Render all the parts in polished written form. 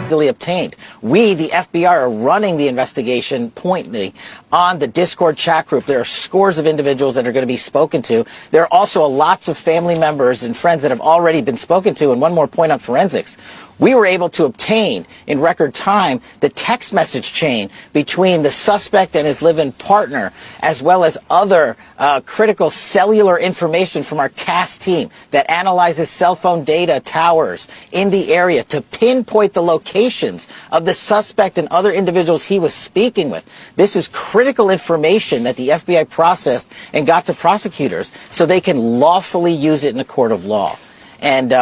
illegally obtained. We, the FBI, are running the investigation pointedly on the Discord chat group. There are scores of individuals that are going to be spoken to. There are also lots of family members and friends that have already been spoken to. And one more point on forensics. We were able to obtain in record time the text message chain between the suspect and his live-in partner, as well as other critical cellular information from our CAS team that analyzes cell phone data towers in the area to pinpoint the locations of the suspect and other individuals he was speaking with. This is critical information that the FBI processed and got to prosecutors so they can lawfully use it in a court of law. And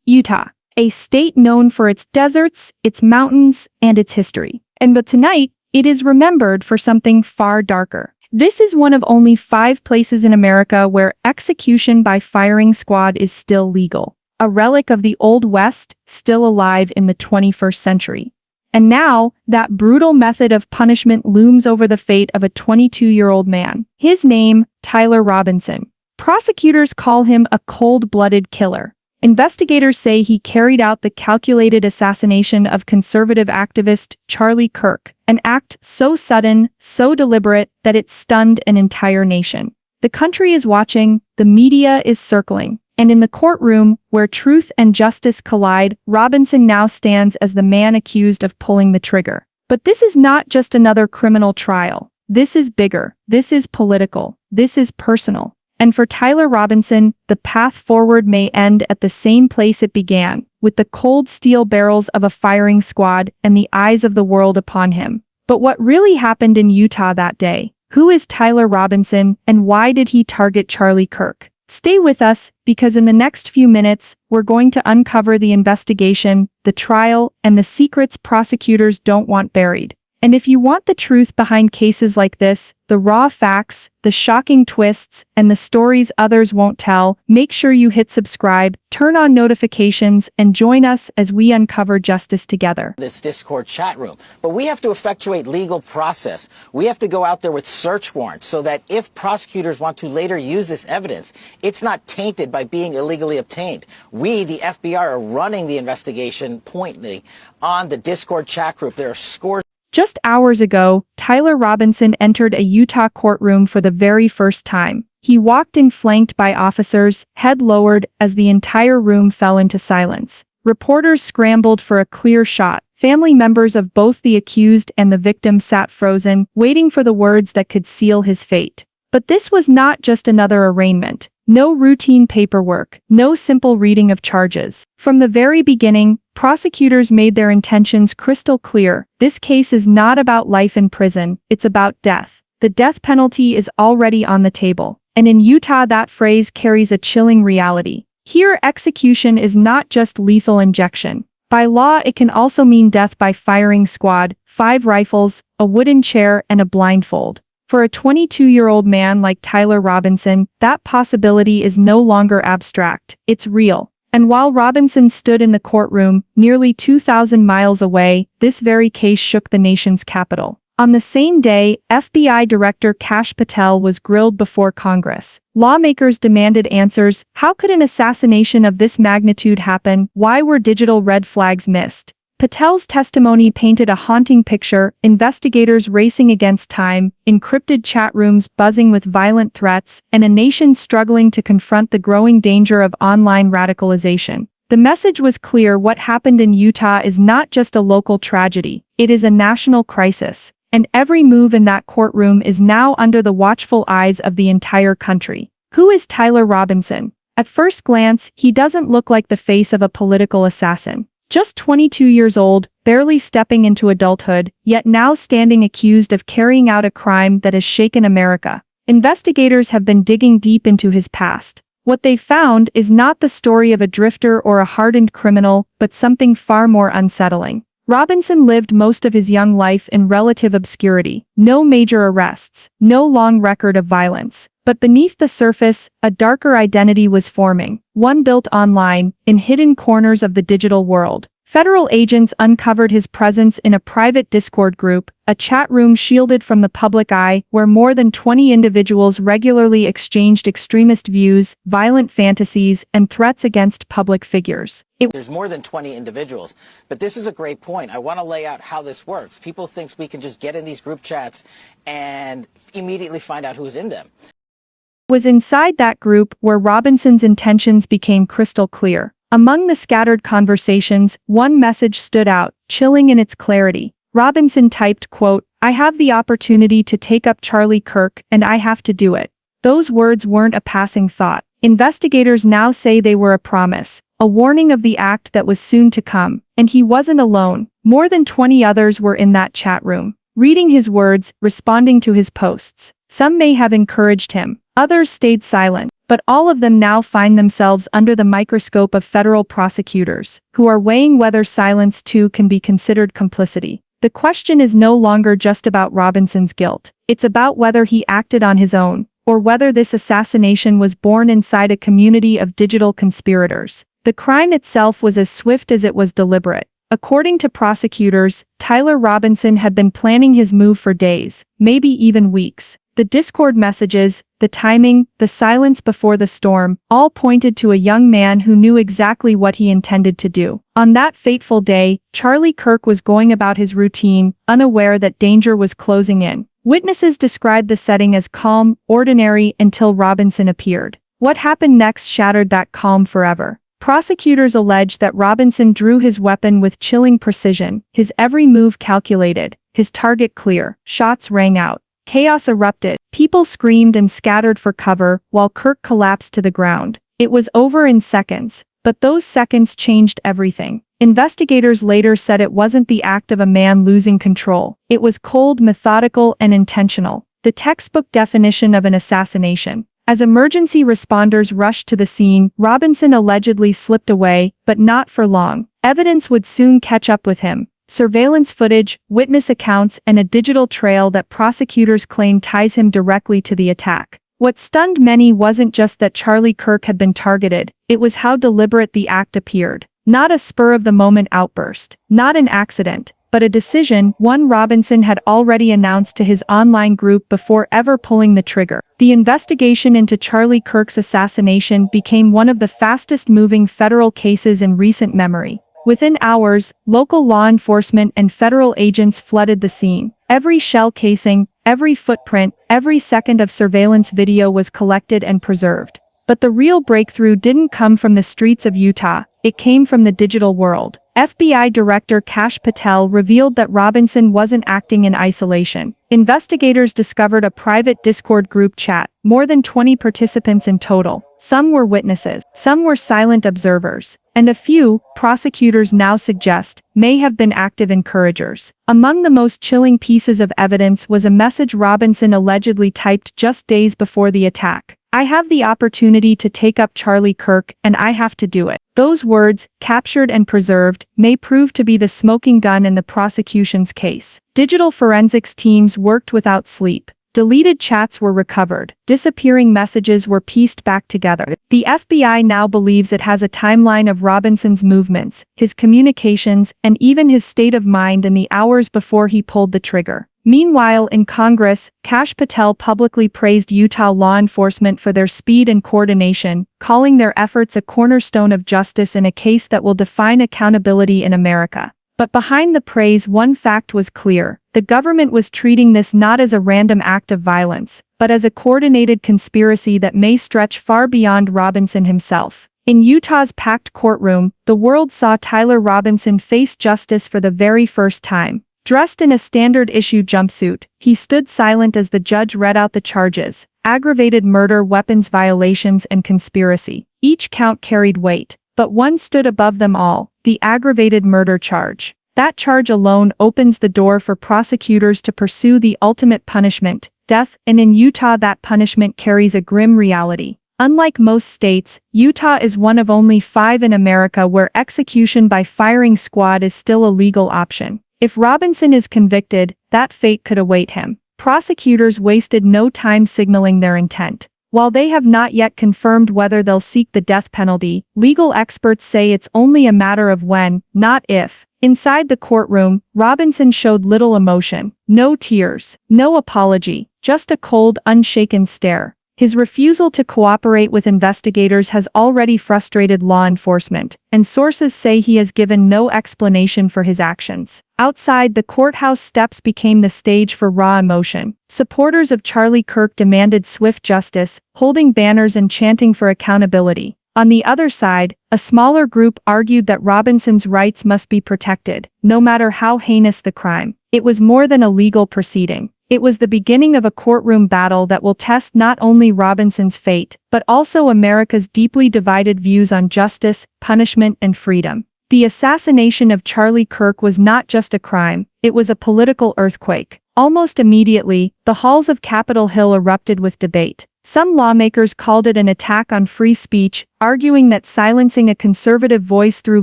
Utah, a state known for its deserts, its mountains, and its history. But tonight, it is remembered for something far darker. This is one of only 5 places in America where execution by firing squad is still legal. A relic of the Old West, still alive in the 21st century. And now, that brutal method of punishment looms over the fate of a 22-year-old man. His name, Tyler Robinson. Prosecutors call him a cold-blooded killer. Investigators say he carried out the calculated assassination of conservative activist Charlie Kirk, an act so sudden, so deliberate, that it stunned an entire nation. The country is watching, the media is circling, and in the courtroom, where truth and justice collide, Robinson now stands as the man accused of pulling the trigger. But this is not just another criminal trial. This is bigger. This is political. This is personal. And for Tyler Robinson, the path forward may end at the same place it began, with the cold steel barrels of a firing squad and the eyes of the world upon him. But what really happened in Utah that day? Who is Tyler Robinson, and why did he target Charlie Kirk? Stay with us, because in the next few minutes, we're going to uncover the investigation, the trial, and the secrets prosecutors don't want buried. And if you want the truth behind cases like this, the raw facts, the shocking twists, and the stories others won't tell, make sure you hit subscribe, turn on notifications, and join us as we uncover justice together. This Discord chat room. But we have to effectuate legal process. We have to go out there with search warrants so that if prosecutors want to later use this evidence, it's not tainted by being illegally obtained. We, the FBI, are running the investigation pointedly on the Discord chat group. There are scores. Just hours ago, Tyler Robinson entered a Utah courtroom for the very first time. He walked in flanked by officers, head lowered, as the entire room fell into silence. Reporters scrambled for a clear shot. Family members of both the accused and the victim sat frozen, waiting for the words that could seal his fate. But this was not just another arraignment. No routine paperwork, no simple reading of charges. From the very beginning, prosecutors made their intentions crystal clear. This case is not about life in prison, it's about death. The death penalty is already on the table. And in Utah, that phrase carries a chilling reality. Here, execution is not just lethal injection. By law, it can also mean death by firing squad, 5 rifles, a wooden chair, and a blindfold. For a 22-year-old man like Tyler Robinson, that possibility is no longer abstract, it's real. And while Robinson stood in the courtroom, nearly 2,000 miles away, this very case shook the nation's capital. On the same day, FBI Director Kash Patel was grilled before Congress. Lawmakers demanded answers. How could an assassination of this magnitude happen? Why were digital red flags missed? Patel's testimony painted a haunting picture, investigators racing against time, encrypted chat rooms buzzing with violent threats, and a nation struggling to confront the growing danger of online radicalization. The message was clear: what happened in Utah is not just a local tragedy, it is a national crisis. And every move in that courtroom is now under the watchful eyes of the entire country. Who is Tyler Robinson? At first glance, he doesn't look like the face of a political assassin. Just 22 years old, barely stepping into adulthood, yet now standing accused of carrying out a crime that has shaken America. Investigators have been digging deep into his past. What they found is not the story of a drifter or a hardened criminal, but something far more unsettling. Robinson lived most of his young life in relative obscurity. No major arrests, no long record of violence. But beneath the surface, a darker identity was forming, one built online, in hidden corners of the digital world. Federal agents uncovered his presence in a private Discord group, a chat room shielded from the public eye, where more than 20 individuals regularly exchanged extremist views, violent fantasies, and threats against public figures. There's more than 20 individuals, but this is a great point. I want to lay out how this works. People think we can just get in these group chats and immediately find out who's in them. It was inside that group where Robinson's intentions became crystal clear. Among the scattered conversations, one message stood out, chilling in its clarity. Robinson typed, quote, "I have the opportunity to take up Charlie Kirk, and I have to do it." Those words weren't a passing thought. Investigators now say they were a promise, a warning of the act that was soon to come. And he wasn't alone. More than 20 others were in that chat room, reading his words, responding to his posts. Some may have encouraged him, others stayed silent. But all of them now find themselves under the microscope of federal prosecutors, who are weighing whether silence too can be considered complicity. The question is no longer just about Robinson's guilt. It's about whether he acted on his own, or whether this assassination was born inside a community of digital conspirators. The crime itself was as swift as it was deliberate. According to prosecutors, Tyler Robinson had been planning his move for days, maybe even weeks. The Discord messages, the timing, the silence before the storm, all pointed to a young man who knew exactly what he intended to do. On that fateful day, Charlie Kirk was going about his routine, unaware that danger was closing in. Witnesses described the setting as calm, ordinary, until Robinson appeared. What happened next shattered that calm forever. Prosecutors allege that Robinson drew his weapon with chilling precision, his every move calculated, his target clear. Shots rang out. Chaos erupted. People screamed and scattered for cover, while Kirk collapsed to the ground. It was over in seconds, but those seconds changed everything. Investigators later said it wasn't the act of a man losing control. It was cold, methodical, and intentional. The textbook definition of an assassination. As emergency responders rushed to the scene, Robinson allegedly slipped away, but not for long. Evidence would soon catch up with him. Surveillance footage, witness accounts, and a digital trail that prosecutors claim ties him directly to the attack. What stunned many wasn't just that Charlie Kirk had been targeted, it was how deliberate the act appeared. Not a spur-of-the-moment outburst, not an accident, but a decision, one Robinson had already announced to his online group before ever pulling the trigger. The investigation into Charlie Kirk's assassination became one of the fastest-moving federal cases in recent memory. Within hours, local law enforcement and federal agents flooded the scene. Every shell casing, every footprint, every second of surveillance video was collected and preserved. But the real breakthrough didn't come from the streets of Utah, it came from the digital world. FBI Director Kash Patel revealed that Robinson wasn't acting in isolation. Investigators discovered a private Discord group chat, more than 20 participants in total. Some were witnesses, some were silent observers, and a few, prosecutors now suggest, may have been active encouragers. Among the most chilling pieces of evidence was a message Robinson allegedly typed just days before the attack. "I have the opportunity to take up Charlie Kirk, and I have to do it." Those words, captured and preserved, may prove to be the smoking gun in the prosecution's case. Digital forensics teams worked without sleep. Deleted chats were recovered. Disappearing messages were pieced back together. The FBI now believes it has a timeline of Robinson's movements, his communications, and even his state of mind in the hours before he pulled the trigger. Meanwhile, in Congress, Kash Patel publicly praised Utah law enforcement for their speed and coordination, calling their efforts a cornerstone of justice in a case that will define accountability in America. But behind the praise, one fact was clear. The government was treating this not as a random act of violence, but as a coordinated conspiracy that may stretch far beyond Robinson himself. In Utah's packed courtroom, the world saw Tyler Robinson face justice for the very first time. Dressed in a standard-issue jumpsuit, he stood silent as the judge read out the charges: aggravated murder, weapons violations, and conspiracy. Each count carried weight, but one stood above them all: the aggravated murder charge. That charge alone opens the door for prosecutors to pursue the ultimate punishment, death, and in Utah that punishment carries a grim reality. Unlike most states, Utah is one of only 5 in America where execution by firing squad is still a legal option. If Robinson is convicted, that fate could await him. Prosecutors wasted no time signaling their intent. While they have not yet confirmed whether they'll seek the death penalty, legal experts say it's only a matter of when, not if. Inside the courtroom, Robinson showed little emotion. No tears, no apology, just a cold, unshaken stare. His refusal to cooperate with investigators has already frustrated law enforcement, and sources say he has given no explanation for his actions. Outside, the courthouse steps became the stage for raw emotion. Supporters of Charlie Kirk demanded swift justice, holding banners and chanting for accountability. On the other side, a smaller group argued that Robinson's rights must be protected, no matter how heinous the crime. It was more than a legal proceeding. It was the beginning of a courtroom battle that will test not only Robinson's fate, but also America's deeply divided views on justice, punishment, and freedom. The assassination of Charlie Kirk was not just a crime, it was a political earthquake. Almost immediately, the halls of Capitol Hill erupted with debate. Some lawmakers called it an attack on free speech, arguing that silencing a conservative voice through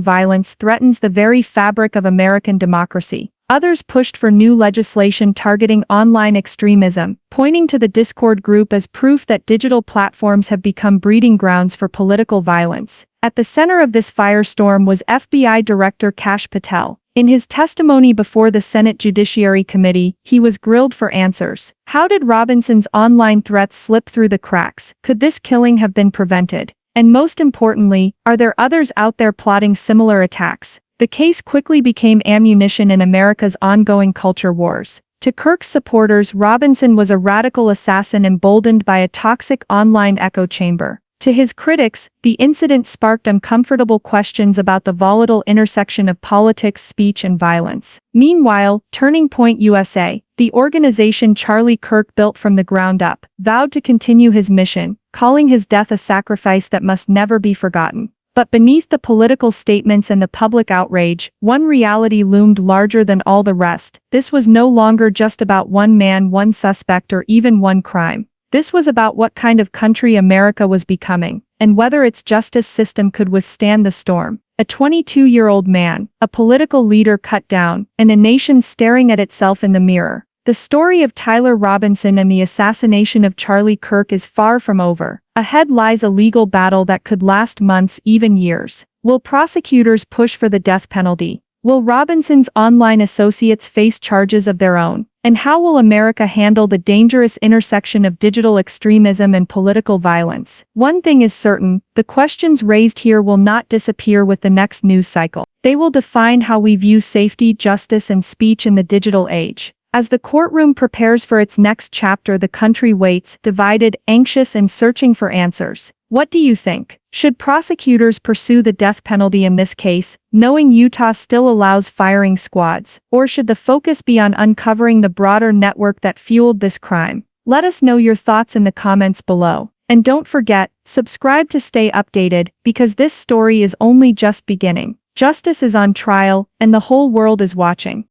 violence threatens the very fabric of American democracy. Others pushed for new legislation targeting online extremism, pointing to the Discord group as proof that digital platforms have become breeding grounds for political violence. At the center of this firestorm was FBI Director Kash Patel. In his testimony before the Senate Judiciary Committee, he was grilled for answers. How did Robinson's online threats slip through the cracks? Could this killing have been prevented? And most importantly, are there others out there plotting similar attacks? The case quickly became ammunition in America's ongoing culture wars. To Kirk's supporters, Robinson was a radical assassin emboldened by a toxic online echo chamber. To his critics, the incident sparked uncomfortable questions about the volatile intersection of politics, speech, and violence. Meanwhile, Turning Point USA, the organization Charlie Kirk built from the ground up, vowed to continue his mission, calling his death a sacrifice that must never be forgotten. But beneath the political statements and the public outrage, one reality loomed larger than all the rest. This was no longer just about one man, one suspect, or even one crime. This was about what kind of country America was becoming, and whether its justice system could withstand the storm. A 22-year-old man, a political leader cut down, and a nation staring at itself in the mirror. The story of Tyler Robinson and the assassination of Charlie Kirk is far from over. Ahead lies a legal battle that could last months, even years. Will prosecutors push for the death penalty? Will Robinson's online associates face charges of their own? And how will America handle the dangerous intersection of digital extremism and political violence? One thing is certain, the questions raised here will not disappear with the next news cycle. They will define how we view safety, justice, and speech in the digital age. As the courtroom prepares for its next chapter, the country waits, divided, anxious, and searching for answers. What do you think? Should prosecutors pursue the death penalty in this case, knowing Utah still allows firing squads? Or should the focus be on uncovering the broader network that fueled this crime? Let us know your thoughts in the comments below. And don't forget, subscribe to stay updated, because this story is only just beginning. Justice is on trial, and the whole world is watching.